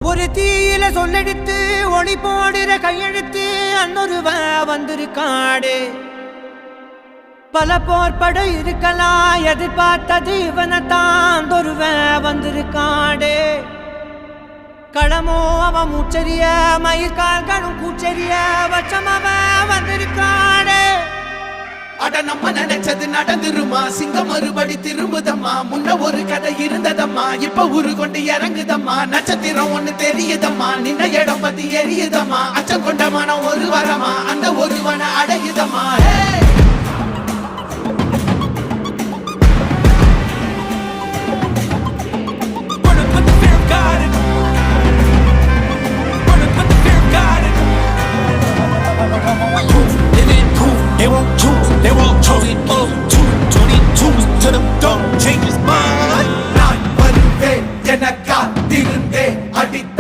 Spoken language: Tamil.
ஒரு தீயில சொல்லெடுத்து ஒளி போடுற கையெழுத்து அன்னொருவ வந்திருக்காடு. பல போர்பட இருக்கலாம் எதிர்பார்த்தது இவனைத்தான் ஒருவ வந்திருக்காடு. களமோ அவன் மூச்சரிய மயிர்கால்களும் கூச்சரிய வச்சம் அவன் வந்திருக்காடு. அட நம்ம நினைச்சது நடந்துருமா, சிங்கம் மறுபடி திரும்புதம்மா. முன்ன ஒரு கதை இருந்ததம்மா, இப்ப ஊரு கொண்டு இறங்குதம்மா. நட்சத்திரம் ஒண்ணு தெரியுதம்மா, நின்ன இடம் பத்தி எரியுதம்மா. அச்சம் கொண்ட மனம் ஒரு வரமா, அந்த ஒருவனை அடையுதம்மா. Put the fear of God